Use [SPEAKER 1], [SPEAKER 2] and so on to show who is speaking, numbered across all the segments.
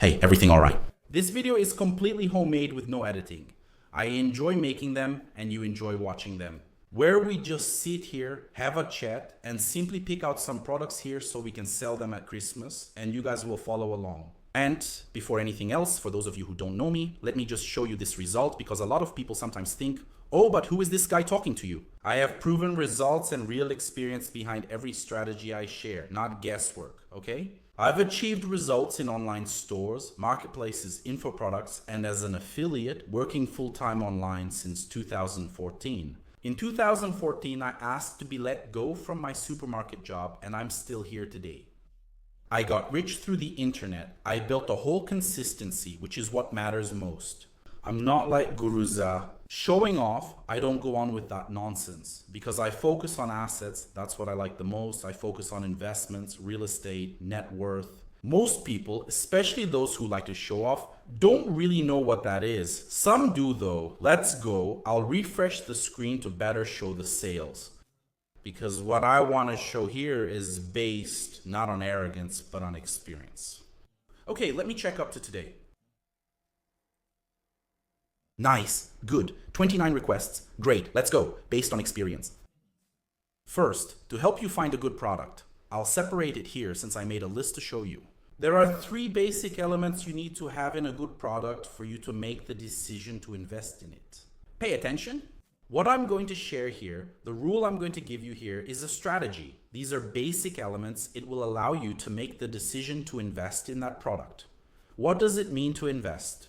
[SPEAKER 1] Hey, everything all right? This video is completely homemade with no editing. I enjoy making them and you enjoy watching them. Where we just sit here, have a chat, and simply pick out some products here so we can sell them at Christmas and you guys will follow along. And before anything else, for those of you who don't know me, let me just show you this result because a lot of people sometimes think, oh, but who is this guy talking to you? I have proven results and real experience behind every strategy I share, not guesswork, okay? I've achieved results in online stores, marketplaces, info products, and as an affiliate working full-time online since 2014. In 2014, I asked to be let go from my supermarket job and I'm still here today. I got rich through the internet. I built a whole consistency, which is what matters most. I'm not like Guruza. Showing off, I don't go on with that nonsense because I focus on assets. That's what I like the most. I focus on investments, real estate, net worth. Most people, especially those who like to show off, don't really know what that is. Some do though. Let's go. I'll refresh the screen to better show the sales. Because what I want to show here is based not on arrogance, but on experience. Okay, let me check up to today. Nice, good, 29 requests, great, let's go, based on experience. First, to help you find a good product, I'll separate it here since I made a list to show you. There are 3 basic elements you need to have in a good product for you to make the decision to invest in it. Pay attention. What I'm going to share here, the rule I'm going to give you here is a strategy. These are basic elements. It will allow you to make the decision to invest in that product. What does it mean to invest?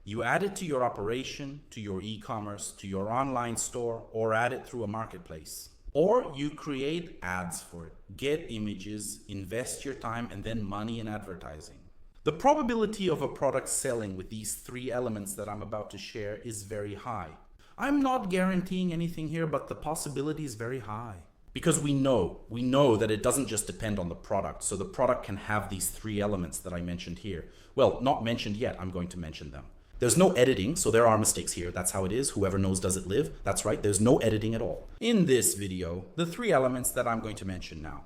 [SPEAKER 1] You add it to your operation, to your e-commerce, to your online store, or add it through a marketplace. Or you create ads for it, get images, invest your time and then money in advertising. The probability of a product selling with these 3 elements that I'm about to share is very high. I'm not guaranteeing anything here, but the possibility is very high. Because we know that it doesn't just depend on the product. So the product can have these 3 elements that I mentioned here. Well, not mentioned yet, I'm going to mention them. There's no editing, so there are mistakes here. That's how it is. Whoever knows doesn't live. That's right, there's no editing at all. In this video, the 3 elements that I'm going to mention now.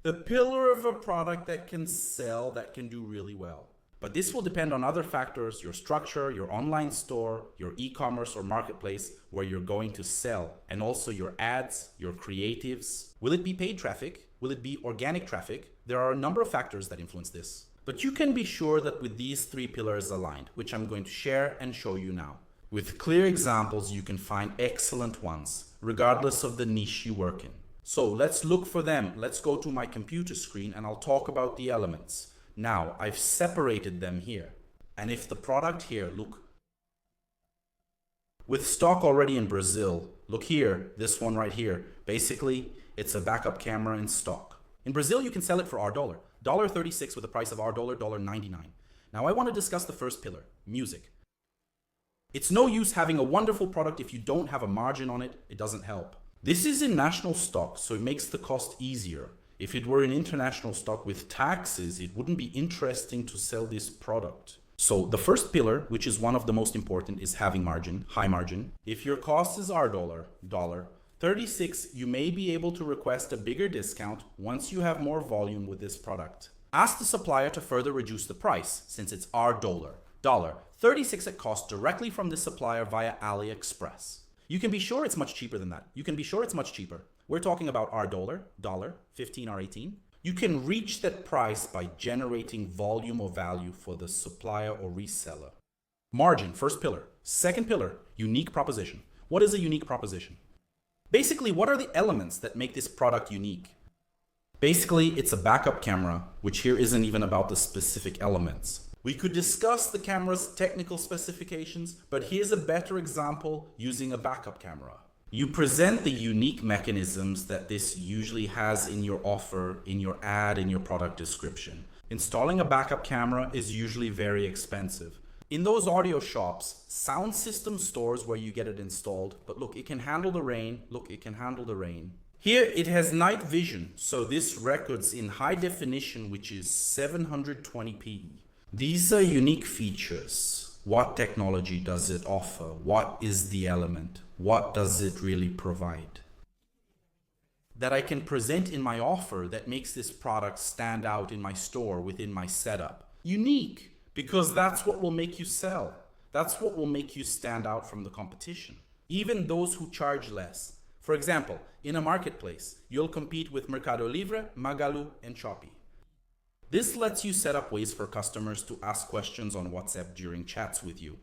[SPEAKER 1] The pillar of a product that can sell, that can do really well. But this will depend on other factors, your structure, your online store, your e-commerce or marketplace where you're going to sell, and also your ads, your creatives. Will it be paid traffic? Will it be organic traffic? There are a number of factors that influence this. But you can be sure that with these 3 pillars aligned, which I'm going to share and show you now. With clear examples, you can find excellent ones, regardless of the niche you work in. So let's look for them. Let's go to my computer screen and I'll talk about the elements. Now, I've separated them here. And if the product here, look, with stock already in Brazil, look here, this one right here. Basically, it's a backup camera in stock. In Brazil, you can sell it for our dollar. $1.36 with the price of our dollar, $1.99. Now I want to discuss the first pillar, music. It's no use having a wonderful product if you don't have a margin on it, it doesn't help. This is in national stock, so it makes the cost easier. If it were in international stock with taxes, it wouldn't be interesting to sell this product. So the first pillar, which is one of the most important, is having margin, high margin. If your cost is our dollar, 36, you may be able to request a bigger discount once you have more volume with this product. Ask the supplier to further reduce the price since it's our dollar. 36 at cost directly from the supplier via AliExpress. You can be sure it's much cheaper than that. We're talking about our dollar, 15 or 18. You can reach that price by generating volume or value for the supplier or reseller. Margin, first pillar. Second pillar, unique proposition. What is a unique proposition? Basically, what are the elements that make this product unique? Basically, it's a backup camera, which here isn't even about the specific elements. We could discuss the camera's technical specifications, but here's a better example using a backup camera. You present the unique mechanisms that this usually has in your offer, in your ad, in your product description. Installing a backup camera is usually very expensive. In those audio shops, sound system stores where you get it installed, but look, it can handle the rain. Here it has night vision, so this records in high definition, which is 720p. These are unique features. What technology does it offer? What is the element? What does it really provide? That I can present in my offer that makes this product stand out in my store within my setup. Unique. because that's what will make you sell. That's what will make you stand out from the competition, even those who charge less. For example, in a marketplace, you'll compete with Mercado Libre, Magalu, and Shopee. This lets you set up ways for customers to ask questions on WhatsApp during chats with you.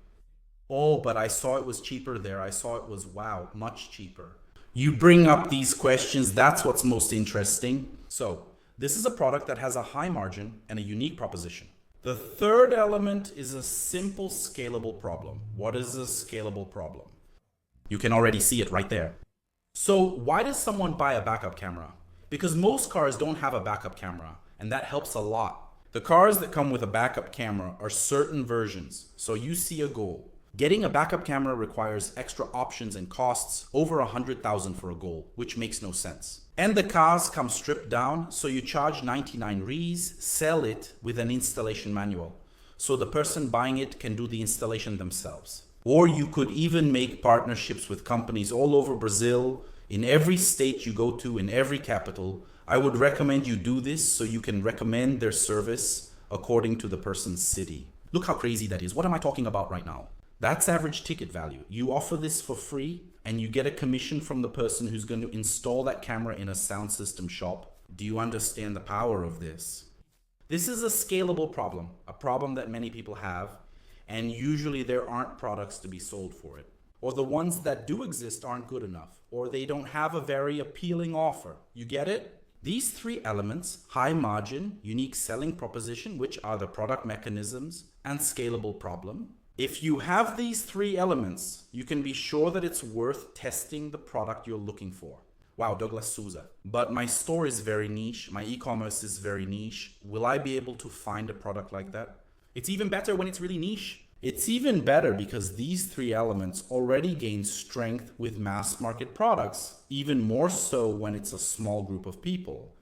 [SPEAKER 1] Oh, but I saw it was cheaper there. I saw it was, wow, much cheaper. You bring up these questions, that's what's most interesting. So, this is a product that has a high margin and a unique proposition. The third element is a simple scalable problem. What is a scalable problem? You can already see it right there. So why does someone buy a backup camera? Because most cars don't have a backup camera, and that helps a lot. The cars that come with a backup camera are certain versions, so you see a goal. Getting a backup camera requires extra options and costs over $100,000 for a goal, which makes no sense. And the cars come stripped down, so you charge 99 Rs, sell it with an installation manual, so the person buying it can do the installation themselves. Or you could even make partnerships with companies all over Brazil, in every state you go to, in every capital. I would recommend you do this so you can recommend their service according to the person's city. Look how crazy that is. What am I talking about right now? That's average ticket value. You offer this for free and you get a commission from the person who's going to install that camera in a sound system shop. Do you understand the power of this? This is a scalable problem, a problem that many people have, and usually there aren't products to be sold for it. Or the ones that do exist aren't good enough, or they don't have a very appealing offer. You get it? These three elements, high margin, unique selling proposition, which are the product mechanisms, and scalable problem. If you have these three elements, you can be sure that it's worth testing the product you're looking for. Wow, Douglas Souza. But my store is very niche. My e-commerce is very niche. Will I be able to find a product like that? It's even better when it's really niche. It's even better because these three elements already gain strength with mass market products, even more so when it's a small group of people.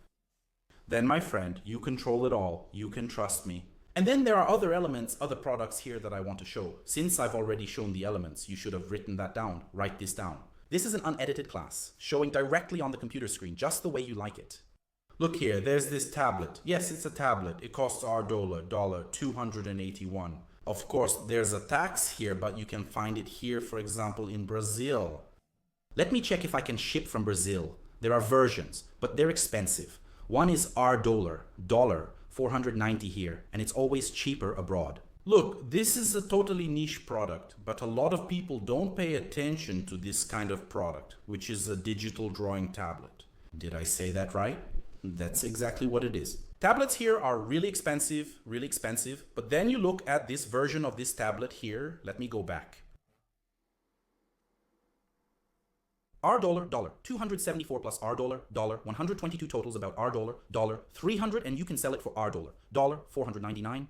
[SPEAKER 1] Then, my friend, you control it all. You can trust me. And then there are other elements, other products here that I want to show. Since I've already shown the elements, you should have written that down. Write this down. This is an unedited class, showing directly on the computer screen, just the way you like it. Look here, there's this tablet. Yes, it's a tablet. It costs our $281. Of course, there's a tax here, but you can find it here, for example, in Brazil. Let me check if I can ship from Brazil. There are versions, but they're expensive. One is our dollar, $490 here, and it's always cheaper abroad. Look, this is a totally niche product, but a lot of people don't pay attention to this kind of product, which is a digital drawing tablet. Did I say that right? That's exactly what it is. Tablets here are really expensive, but then you look at this version of this tablet here. Let me go back. Our dollar, 274 plus our dollar, 122 totals about our dollar, 300, and you can sell it for our dollar, 499.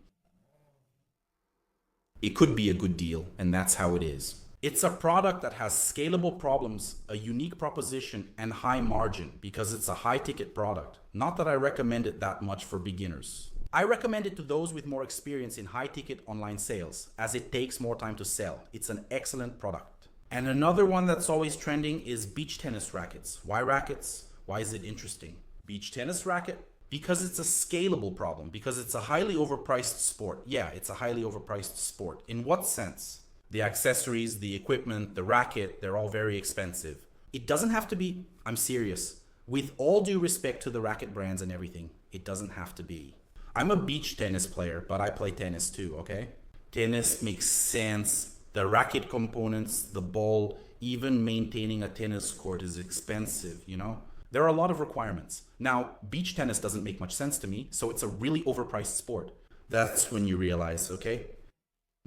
[SPEAKER 1] It could be a good deal, and that's how it is. It's a product that has scalable problems, a unique proposition, and high margin because it's a high ticket product. Not that I recommend it that much for beginners. I recommend it to those with more experience in high ticket online sales, as it takes more time to sell. It's an excellent product. And another one that's always trending is beach tennis rackets. Why rackets? Why is it interesting? Beach tennis racket? Because it's a scalable problem, because it's a highly overpriced sport. Yeah, it's a highly overpriced sport. In what sense? The accessories, the equipment, the racket, they're all very expensive. It doesn't have to be, I'm serious. With all due respect to the racket brands and everything, it doesn't have to be. I'm a beach tennis player, but I play tennis too, okay? Tennis makes sense. The racket components, the ball, even maintaining a tennis court is expensive, you know? There are a lot of requirements. Now, beach tennis doesn't make much sense to me, so it's a really overpriced sport. That's when you realize, okay?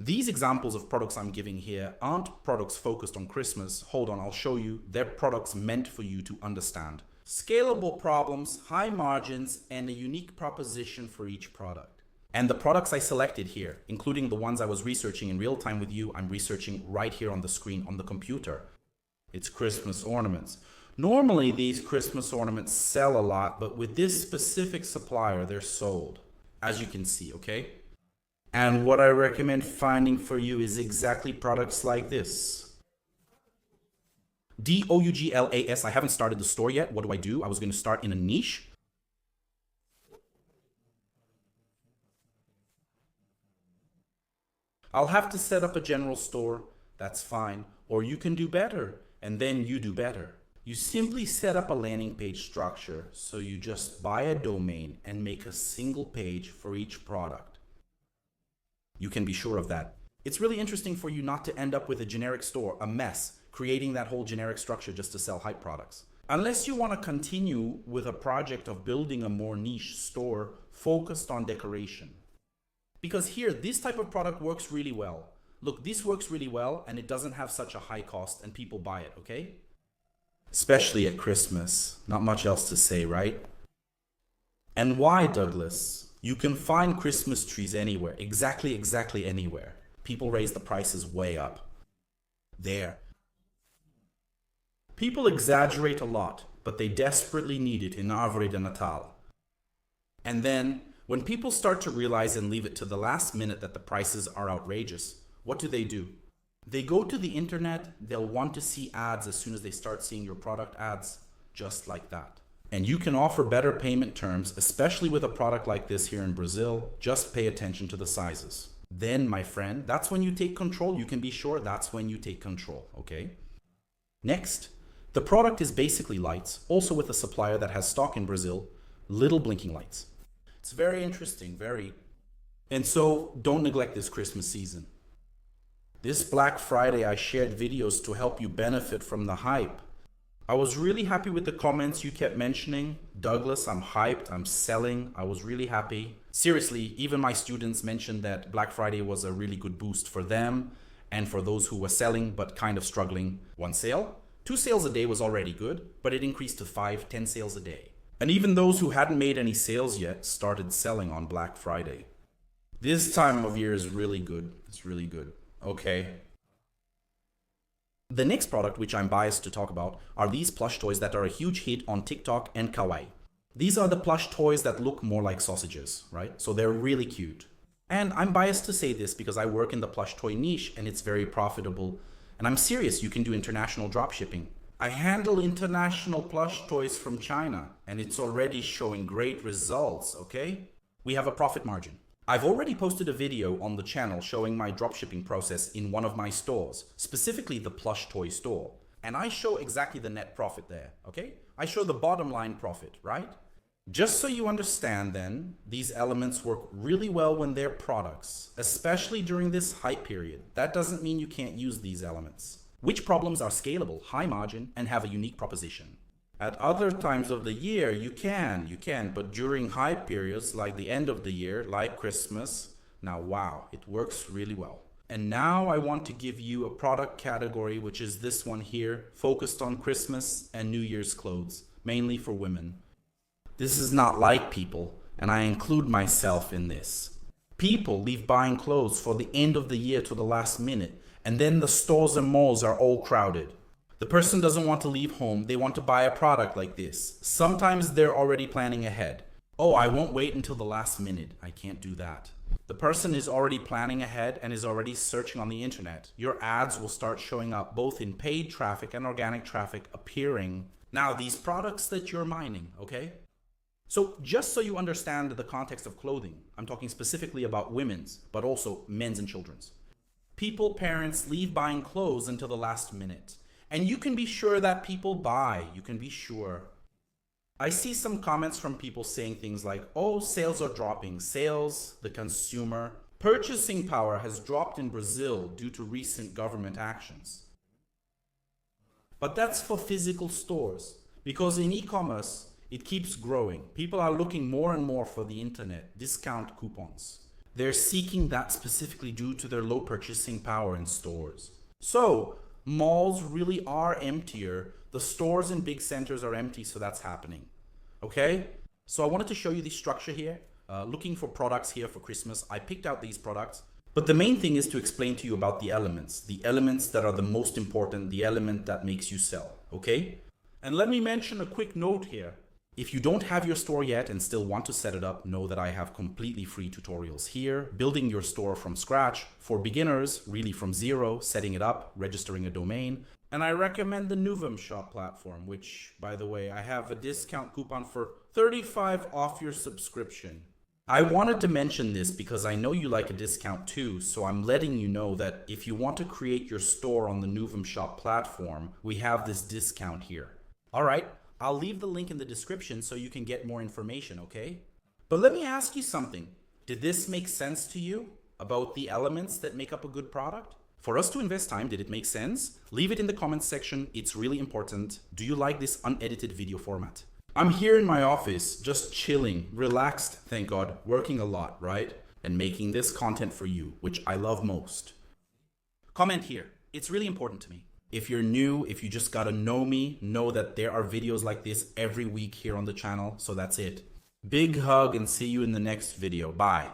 [SPEAKER 1] These examples of products I'm giving here aren't products focused on Christmas. Hold on, I'll show you. They're products meant for you to understand. Scalable problems, high margins, and a unique proposition for each product. And the products I selected here, including the ones I was researching in real time with you, I'm researching right here on the screen on the computer. It's Christmas ornaments. Normally these Christmas ornaments sell a lot, but with this specific supplier, they're sold, as you can see, okay? And what I recommend finding for you is exactly products like this. Douglas, I haven't started the store yet. What do? I was going to start in a niche. I'll have to set up a general store, that's fine, or you can do better, and then you do better. You simply set up a landing page structure, so you just buy a domain and make a single page for each product. You can be sure of that. It's really interesting for you not to end up with a generic store, a mess, creating that whole generic structure just to sell hype products. Unless you want to continue with a project of building a more niche store focused on decoration. Because here, this type of product works really well. Look, this works really well and it doesn't have such a high cost and people buy it, okay? Especially at Christmas. Not much else to say, right? And why, Douglas? You can find Christmas trees anywhere, exactly anywhere. People raise the prices way up. There. People exaggerate a lot, but they desperately need it in Arvore de Natal. And then, when people start to realize and leave it to the last minute that the prices are outrageous, what do? They go to the internet, they'll want to see ads as soon as they start seeing your product ads, just like that. And you can offer better payment terms, especially with a product like this here in Brazil. Just pay attention to the sizes. Then, my friend, that's when you take control. You can be sure that's when you take control, okay? Next, the product is basically lights, also with a supplier that has stock in Brazil, little blinking lights. It's very interesting, very. And so, don't neglect this Christmas season. This Black Friday, I shared videos to help you benefit from the hype. I was really happy with the comments you kept mentioning. Douglas, I'm hyped, I'm selling. I was really happy. Seriously, even my students mentioned that Black Friday was a really good boost for them and for those who were selling but kind of struggling. 1 sale, 2 sales a day was already good, but it increased to 5, 10 sales a day. And even those who hadn't made any sales yet started selling on Black Friday. This time of year is really good. It's really good. Okay. The next product, which I'm biased to talk about, are these plush toys that are a huge hit on TikTok and Kawaii. These are the plush toys that look more like sausages, right? So they're really cute. And I'm biased to say this because I work in the plush toy niche and it's very profitable. And I'm serious, you can do international dropshipping. I handle international plush toys from China and it's already showing great results, okay? We have a profit margin. I've already posted a video on the channel showing my dropshipping process in one of my stores, specifically the plush toy store. And I show exactly the net profit there, okay? I show the bottom line profit, right? Just so you understand then, these elements work really well when they're products, especially during this hype period. That doesn't mean you can't use these elements. Which problems are scalable, high margin, and have a unique proposition? At other times of the year, you can, but during high periods like the end of the year, like Christmas, now wow, it works really well. And now I want to give you a product category, which is this one here, focused on Christmas and New Year's clothes, mainly for women. This is not like people, and I include myself in this. People leave buying clothes for the end of the year to the last minute, and then the stores and malls are all crowded. The person doesn't want to leave home, they want to buy a product like this. Sometimes they're already planning ahead. Oh, I won't wait until the last minute. I can't do that. The person is already planning ahead and is already searching on the internet. Your ads will start showing up both in paid traffic and organic traffic appearing. Now, these products that you're mining, okay? So just so you understand the context of clothing, I'm talking specifically about women's, but also men's and children's. People, parents leave buying clothes until the last minute. And you can be sure that people buy, you can be sure. I see some comments from people saying things like, oh, sales are dropping, sales, the consumer. Purchasing power has dropped in Brazil due to recent government actions. But that's for physical stores, because in e-commerce, it keeps growing. People are looking more and more for the internet, discount coupons. They're seeking that specifically due to their low purchasing power in stores. So, malls really are emptier. The stores in big centers are empty, so that's happening. Okay? So I wanted to show you the structure here. Looking for products here for Christmas. I picked out these products. But the main thing is to explain to you about the elements that are the most important, the element that makes you sell. Okay? And let me mention a quick note here. If you don't have your store yet and still want to set it up, know that I have completely free tutorials here, building your store from scratch for beginners, really from zero, setting it up, registering a domain. And I recommend the Nuvum Shop platform, which, by the way, I have a discount coupon for 35 off your subscription. I wanted to mention this because I know you like a discount too, so I'm letting you know that if you want to create your store on the Novum Shop platform, we have this discount here. All right, I'll leave the link in the description so you can get more information, okay? But let me ask you something. Did this make sense to you about the elements that make up a good product? For us to invest time, did it make sense? Leave it in the comments section. It's really important. Do you like this unedited video format? I'm here in my office, just chilling, relaxed, thank God, working a lot, right? And making this content for you, which I love most. Comment here. It's really important to me. If you're new, if you just gotta know me, know that there are videos like this every week here on the channel. So that's it. Big hug and see you in the next video. Bye.